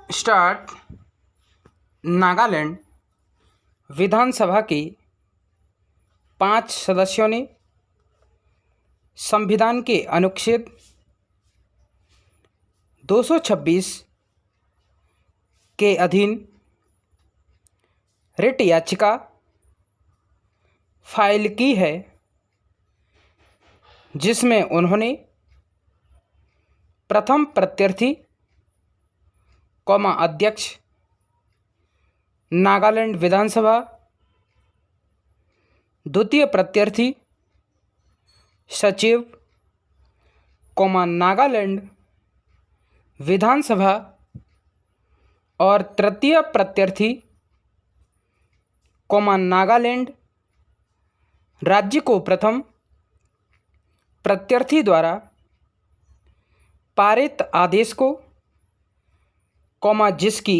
Start. Nagaland विधानसभा के 5 सदस्यों ने संविधान के अनुच्छेद 226 के अधीन रिट याचिका फाइल की है, जिसमें उन्होंने प्रथम प्रत्याशी अध्यक्ष नागालैंड विधानसभा, द्वितीय प्रत्याशी सचिव नागालैंड विधानसभा और तृतीय प्रत्याशी नागालैंड राज्य को प्रथम प्रत्याशी द्वारा पारित आदेश को जिसकी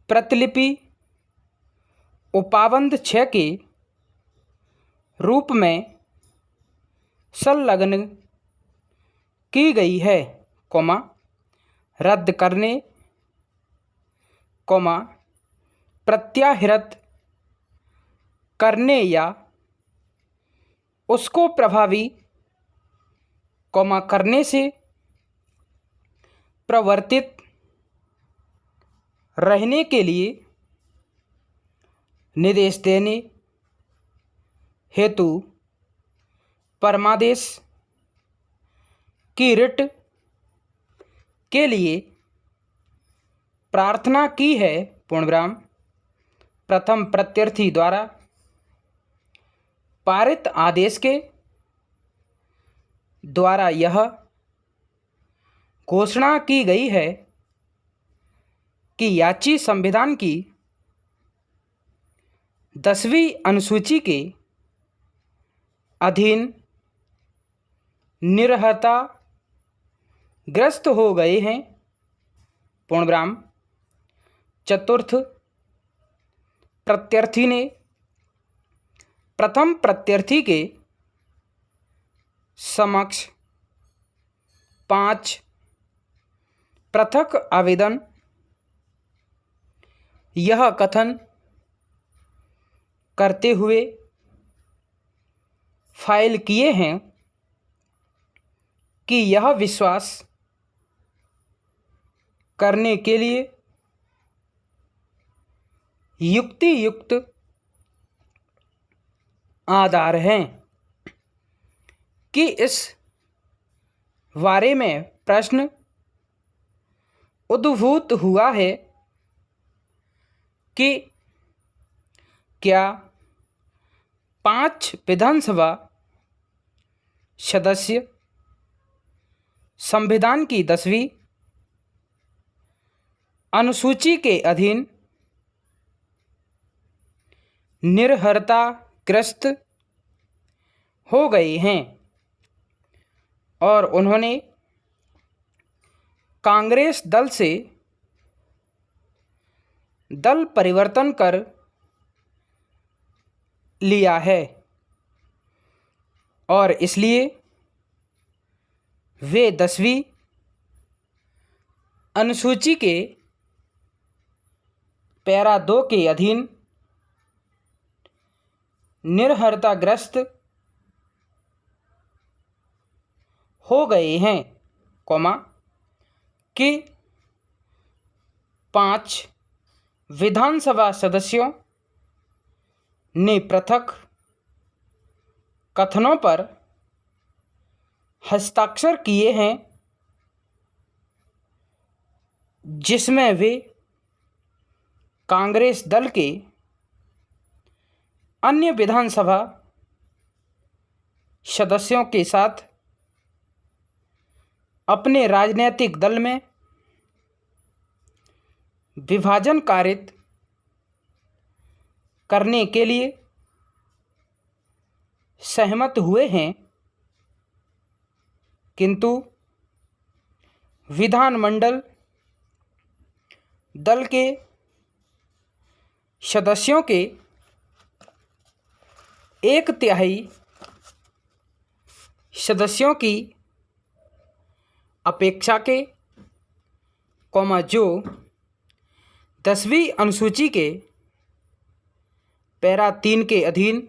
प्रतिलिपि उपाबंध 6 के रूप में संलग्न की गई है, रद्द करने, प्रत्याहृत करने या उसको प्रभावी करने से प्रवर्तित रहने के लिए निर्देश देने हेतु परमादेश की रिट के लिए प्रार्थना की है। पूर्णविराम प्रथम प्रत्याशी द्वारा पारित आदेश के द्वारा यह घोषणा की गई है कि याची संविधान की 10वीं अनुसूची के अधीन निरहता ग्रस्त हो गए हैं। पूर्णविराम चतुर्थ प्रत्याशी ने प्रथम प्रत्याशी के समक्ष 5 पृथक आवेदन यह कथन करते हुए फाइल किए हैं कि यह विश्वास करने के लिए युक्तियुक्त आधार हैं कि इस बारे में प्रश्न उद्भूत हुआ है कि क्या 5 विधानसभा सदस्य संविधान की 10वीं अनुसूची के अधीन निरर्हताग्रस्त हो गए हैं और उन्होंने कांग्रेस दल से दल परिवर्तन कर लिया है और इसलिए वे 10वीं अनुसूची के पैरा 2 के अधीन निरर्हताग्रस्त हो गए हैं, कि 5 विधानसभा सदस्यों ने पृथक कथनों पर हस्ताक्षर किए हैं, जिसमें वे कांग्रेस दल के अन्य विधानसभा सदस्यों के साथ अपने राजनीतिक दल में विभाजन कारित करने के लिए सहमत हुए हैं, किंतु विधानमंडल दल के सदस्यों के 1/3 सदस्यों की अपेक्षा के जो 10वीं अनुसूची के पैरा 3 के अधीन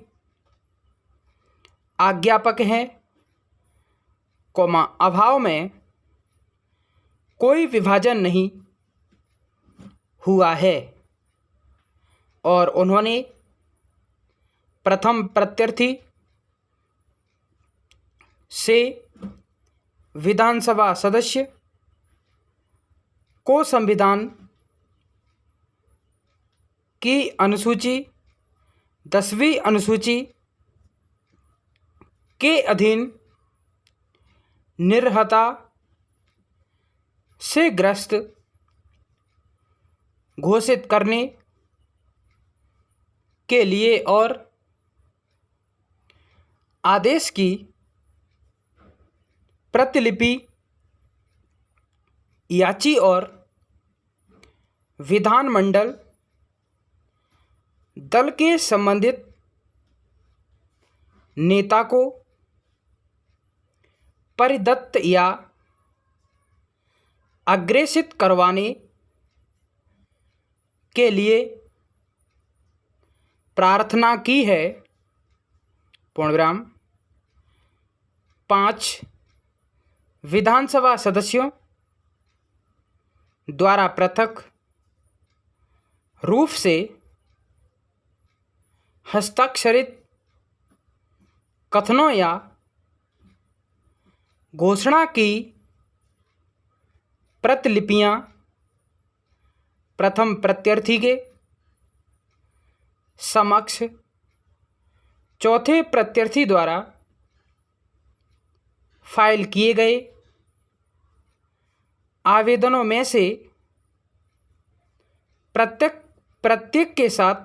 आज्ञापक हैं, अभाव में कोई विभाजन नहीं हुआ है और उन्होंने प्रथम प्रत्यर्थी से विधानसभा सदस्य को संविधान की अनुसूची 10वीं अनुसूची के अधीन निर्हता से ग्रस्त घोषित करने के लिए और आदेश की प्रतिलिपि याची और विधानमंडल दल के संबंधित नेता को परिदत्त या अग्रेसित करवाने के लिए प्रार्थना की है। पूर्णविराम 5 विधानसभा सदस्यों द्वारा पृथक रूप से हस्ताक्षरित कथनों या घोषणा की प्रतिलिपियां प्रथम प्रत्यर्थी के समक्ष चौथे प्रत्यर्थी द्वारा फाइल किए गए आवेदनों में से प्रत्येक के साथ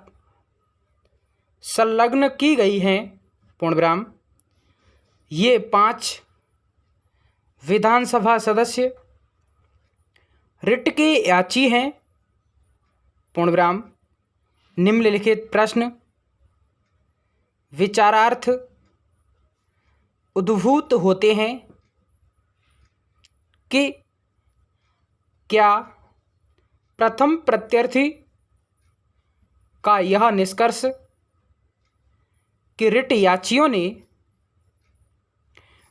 संलग्न की गई हैं। पूर्णविराम ये 5 विधानसभा सदस्य रिट के याची हैं। पूर्णविराम निम्नलिखित प्रश्न विचारार्थ उद्भूत होते हैं कि क्या प्रथम प्रत्यर्थी का यह निष्कर्ष कि रिट याचियों ने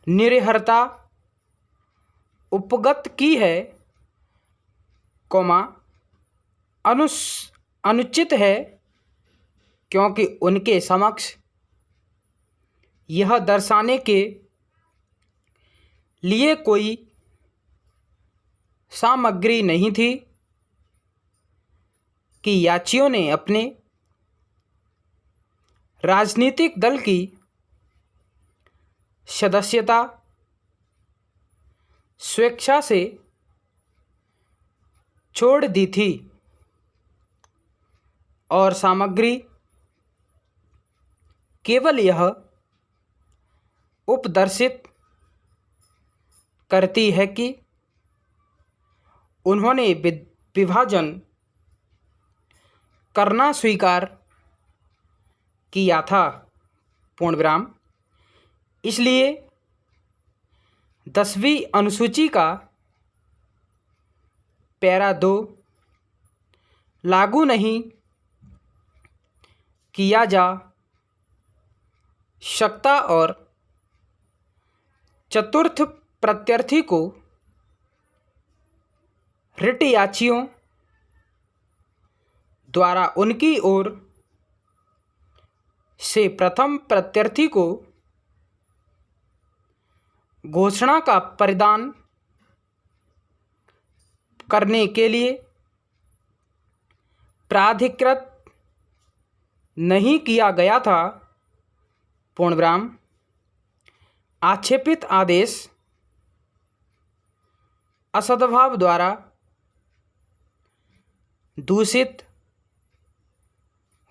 निरर्हता उपगत की है, अनुचित है क्योंकि उनके समक्ष यह दर्शाने के लिए कोई सामग्री नहीं थी कि याचियों ने अपने राजनीतिक दल की सदस्यता स्वेच्छा से छोड़ दी थी और सामग्री केवल यह उपदर्शित करती है कि उन्होंने विभाजन करना स्वीकार किया था। पूर्णविराम इसलिए 10वीं अनुसूची का पैरा 2 लागू नहीं किया जा सकता और चतुर्थ प्रत्यर्थी को रिट याचियों द्वारा उनकी ओर से प्रथम प्रत्यर्थी को घोषणा का परिदान करने के लिए प्राधिकृत नहीं किया गया था। पूर्णविराम आक्षेपित आदेश असद्भाव द्वारा दूषित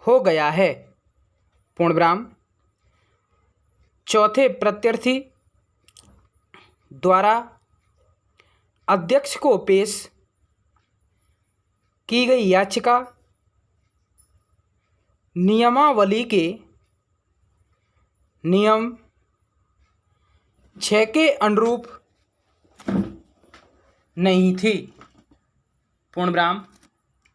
हो गया है। पूर्णविराम चौथे प्रत्यर्थी द्वारा अध्यक्ष को पेश की गई याचिका नियमावली के नियम 6 के अनुरूप नहीं थी। पूर्ण विराम,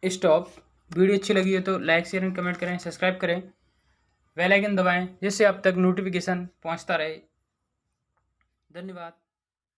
स्टॉप। वीडियो अच्छी लगी हो तो लाइक शेयर एंड कमेंट करें, सब्सक्राइब करें, बेल आइकन दबाएं जिससे अब तक नोटिफिकेशन पहुंचता रहे। धन्यवाद।